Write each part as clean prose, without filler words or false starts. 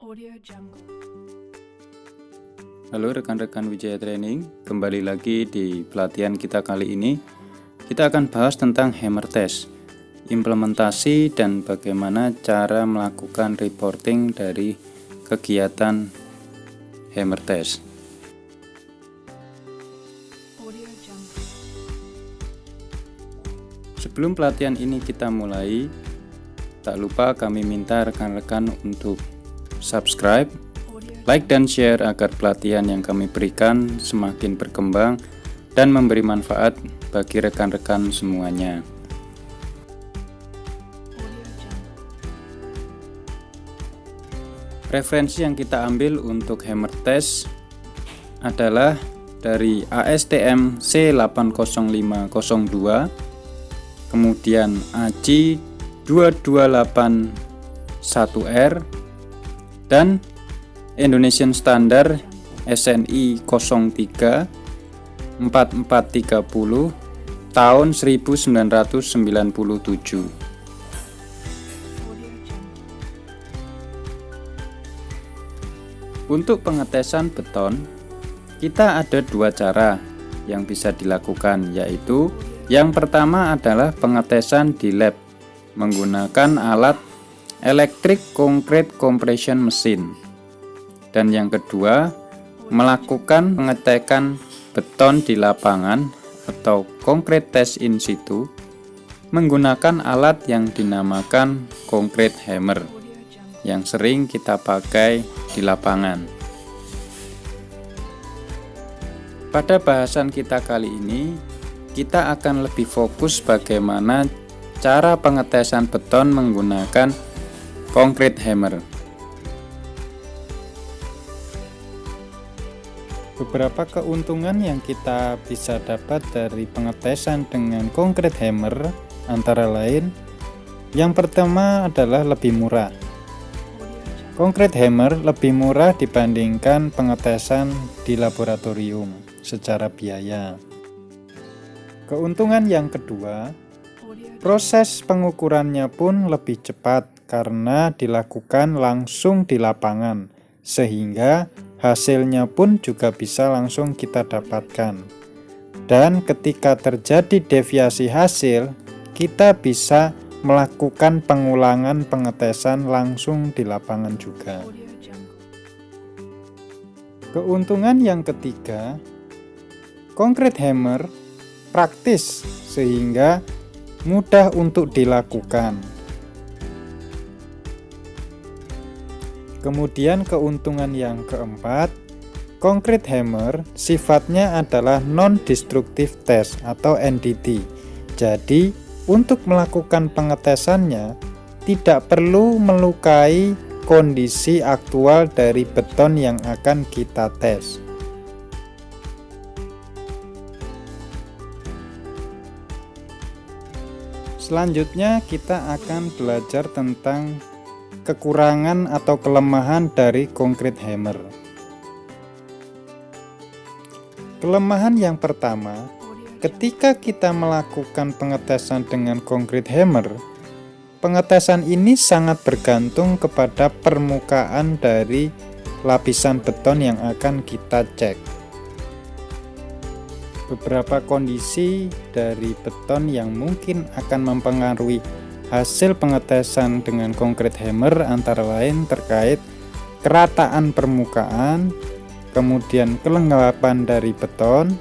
Audio Jungle. Halo rekan-rekan Wijaya Training, kembali lagi di pelatihan kita kali ini. Kita akan bahas tentang hammer test, implementasi dan bagaimana cara melakukan reporting dari kegiatan hammer test. Audio Jungle. Sebelum pelatihan ini kita mulai, tak lupa kami minta rekan-rekan untuk subscribe, like dan share agar pelatihan yang kami berikan semakin berkembang dan memberi manfaat bagi rekan-rekan semuanya. Referensi yang kita ambil untuk hammer test adalah dari ASTM C80502, kemudian AJI 2281R, dan Indonesian Standard SNI 03 4430 tahun 1997. Untuk pengetesan beton, kita ada dua cara yang bisa dilakukan, yaitu yang pertama adalah pengetesan di lab menggunakan alat electric concrete compression machine, dan yang kedua melakukan pengecekan beton di lapangan atau concrete test in situ menggunakan alat yang dinamakan concrete hammer yang sering kita pakai di lapangan. Pada bahasan kita kali ini, kita akan lebih fokus bagaimana cara pengetesan beton menggunakan concrete hammer. Beberapa keuntungan yang kita bisa dapat dari pengetesan dengan concrete hammer antara lain, yang pertama adalah lebih murah. Concrete hammer lebih murah dibandingkan pengetesan di laboratorium secara biaya. Keuntungan yang kedua, proses pengukurannya pun lebih cepat karena dilakukan langsung di lapangan, sehingga hasilnya pun juga bisa langsung kita dapatkan. Dan ketika terjadi deviasi hasil, kita bisa melakukan pengulangan pengetesan langsung di lapangan juga. Keuntungan yang ketiga, concrete hammer praktis sehingga mudah untuk dilakukan. Kemudian keuntungan yang keempat, concrete hammer sifatnya adalah non-destructive test atau NDT. Jadi, untuk melakukan pengetesannya tidak perlu melukai kondisi aktual dari beton yang akan kita tes. Selanjutnya kita akan belajar tentang kekurangan atau kelemahan dari concrete hammer. Kelemahan yang pertama, ketika kita melakukan pengetesan dengan concrete hammer, pengetesan ini sangat bergantung kepada permukaan dari lapisan beton yang akan kita cek. Beberapa kondisi dari beton yang mungkin akan mempengaruhi hasil pengetesan dengan concrete hammer antara lain terkait kerataan permukaan, kemudian kelengkapan dari beton,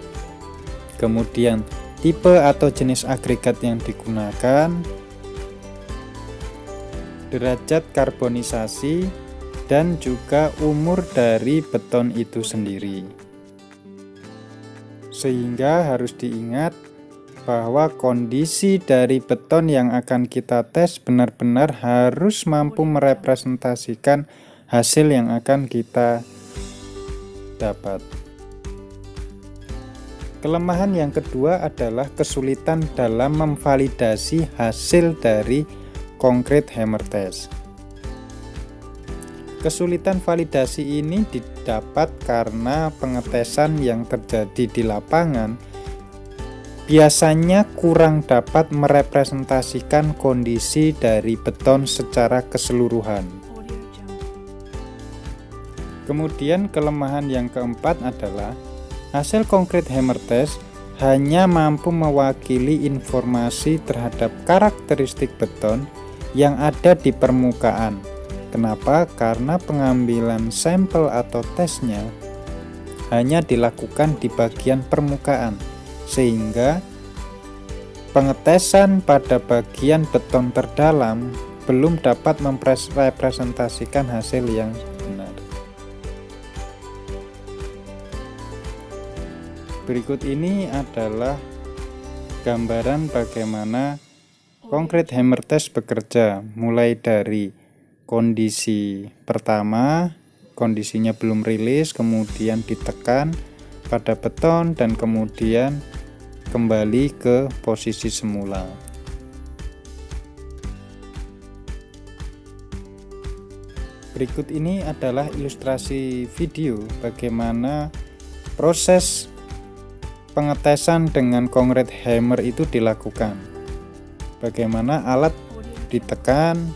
kemudian tipe atau jenis agregat yang digunakan, derajat karbonisasi, dan juga umur dari beton itu sendiri. Sehingga harus diingat bahwa kondisi dari beton yang akan kita tes benar-benar harus mampu merepresentasikan hasil yang akan kita dapat. Kelemahan yang kedua adalah kesulitan dalam memvalidasi hasil dari concrete hammer test. Kesulitan validasi ini didapat karena pengetesan yang terjadi di lapangan biasanya kurang dapat merepresentasikan kondisi dari beton secara keseluruhan. Kemudian kelemahan yang keempat adalah hasil concrete hammer test hanya mampu mewakili informasi terhadap karakteristik beton yang ada di permukaan. Kenapa? Karena pengambilan sampel atau tesnya hanya dilakukan di bagian permukaan, sehingga pengetesan pada bagian beton terdalam belum dapat merepresentasikan hasil yang benar. Berikut ini adalah gambaran bagaimana concrete hammer test bekerja, mulai dari kondisi pertama, kondisinya belum rilis, kemudian ditekan pada beton dan kemudian kembali ke posisi semula. Berikut ini adalah ilustrasi video bagaimana proses pengetesan dengan concrete hammer itu dilakukan. Bagaimana alat ditekan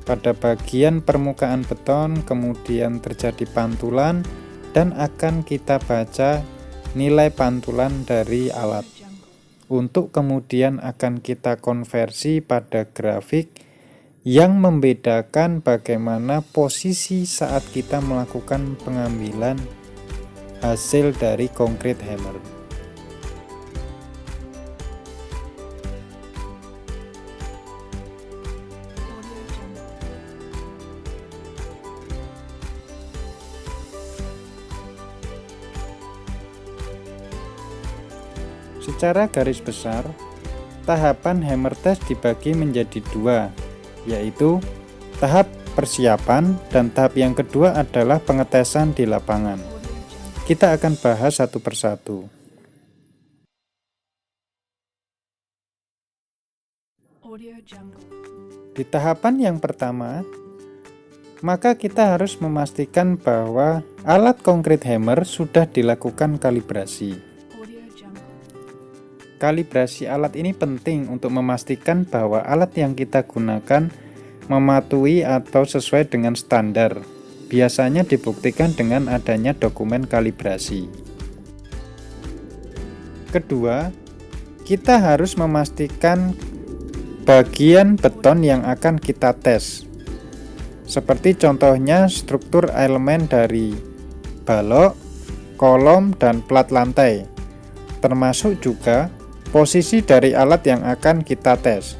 pada bagian permukaan beton, kemudian terjadi pantulan dan akan kita baca nilai pantulan dari alat. Untuk kemudian akan kita konversi pada grafik yang membedakan bagaimana posisi saat kita melakukan pengambilan hasil dari concrete hammer. Secara garis besar, tahapan hammer test dibagi menjadi dua, yaitu tahap persiapan dan tahap yang kedua adalah pengetesan di lapangan. Kita akan bahas satu persatu. Di tahapan yang pertama, maka kita harus memastikan bahwa alat concrete hammer sudah dilakukan kalibrasi. Kalibrasi alat ini penting untuk memastikan bahwa alat yang kita gunakan mematuhi atau sesuai dengan standar. Biasanya dibuktikan dengan adanya dokumen kalibrasi. Kedua, kita harus memastikan bagian beton yang akan kita tes. Seperti contohnya struktur elemen dari balok, kolom, dan plat lantai. Termasuk juga posisi dari alat yang akan kita tes.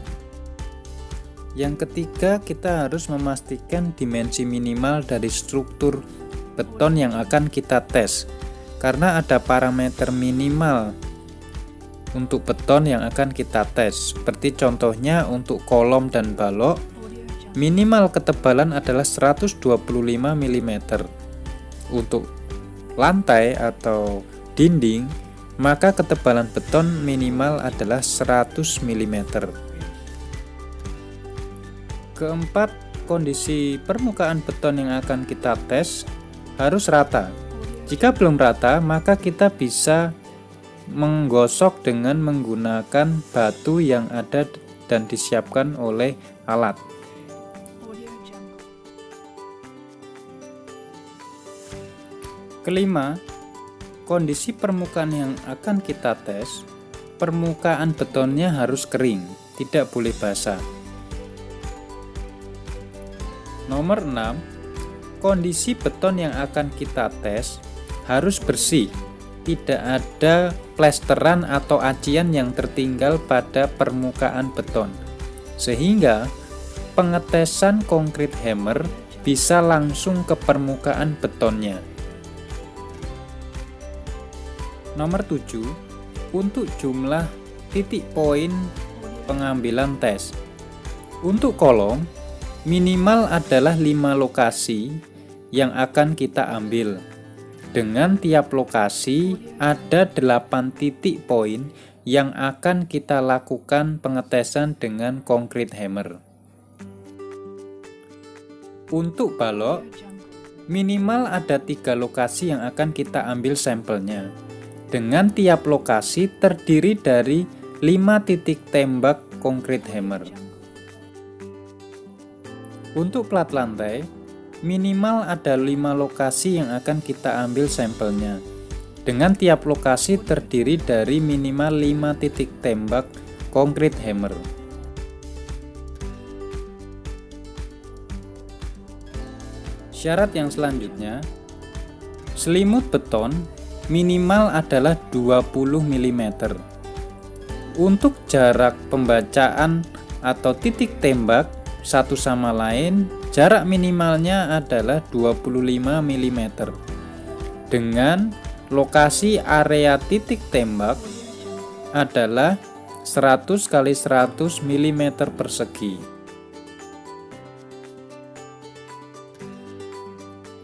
Yang ketiga, kita harus memastikan dimensi minimal dari struktur beton yang akan kita tes, karena ada parameter minimal untuk beton yang akan kita tes. Seperti contohnya untuk kolom dan balok, minimal ketebalan adalah 125 mm. Untuk lantai atau dinding, maka ketebalan beton minimal adalah 100 mm. Keempat, kondisi permukaan beton yang akan kita tes harus rata. Jika belum rata, maka kita bisa menggosok dengan menggunakan batu yang ada dan disiapkan oleh alat. Kelima, kondisi permukaan yang akan kita tes, permukaan betonnya harus kering, tidak boleh basah. Nomor 6, kondisi beton yang akan kita tes harus bersih, tidak ada plesteran atau acian yang tertinggal pada permukaan beton, sehingga pengetesan concrete hammer bisa langsung ke permukaan betonnya. Nomor 7, untuk jumlah titik poin pengambilan tes. Untuk kolom, minimal adalah 5 lokasi yang akan kita ambil. Dengan tiap lokasi ada 8 titik poin yang akan kita lakukan pengetesan dengan concrete hammer. Untuk balok, minimal ada 3 lokasi yang akan kita ambil sampelnya. Dengan tiap lokasi terdiri dari 5 titik tembak concrete hammer. Untuk plat lantai, minimal ada 5 lokasi yang akan kita ambil sampelnya. Dengan tiap lokasi terdiri dari minimal 5 titik tembak concrete hammer. Syarat yang selanjutnya, selimut beton minimal adalah 20 mm. Untuk jarak pembacaan atau titik tembak satu sama lain, jarak minimalnya adalah 25 mm. Dengan lokasi area titik tembak adalah 100 x 100 mm persegi.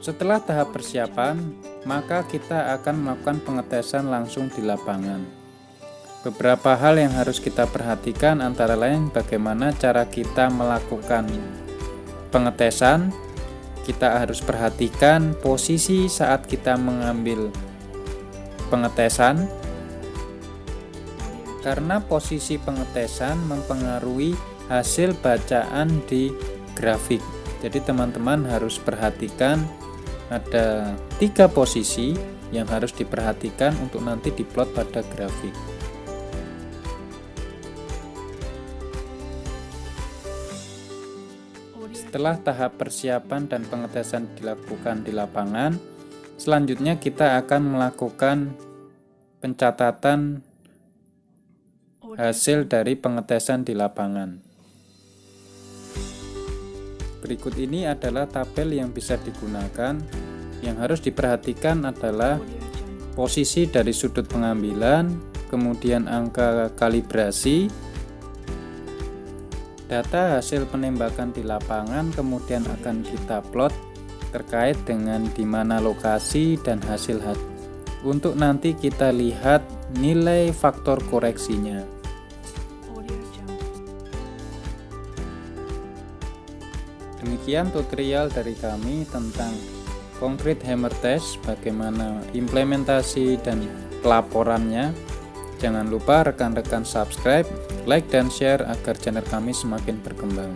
Setelah tahap persiapan, maka kita akan melakukan pengetesan langsung di lapangan. Beberapa hal yang harus kita perhatikan antara lain bagaimana cara kita melakukan pengetesan. Kita harus perhatikan posisi saat kita mengambil pengetesan, karena posisi pengetesan mempengaruhi hasil bacaan di grafik. Jadi teman-teman harus perhatikan ada 3 posisi yang harus diperhatikan untuk nanti diplot pada grafik. Setelah tahap persiapan dan pengetesan dilakukan di lapangan, selanjutnya kita akan melakukan pencatatan hasil dari pengetesan di lapangan. Berikut ini adalah tabel yang bisa digunakan. Yang harus diperhatikan adalah posisi dari sudut pengambilan, kemudian angka kalibrasi, data hasil penembakan di lapangan, kemudian akan kita plot terkait dengan di mana lokasi dan hasil. Untuk nanti kita lihat nilai faktor koreksinya. Demikian tutorial dari kami tentang concrete hammer test, bagaimana implementasi dan pelaporannya. Jangan lupa rekan-rekan subscribe, like, dan share agar channel kami semakin berkembang.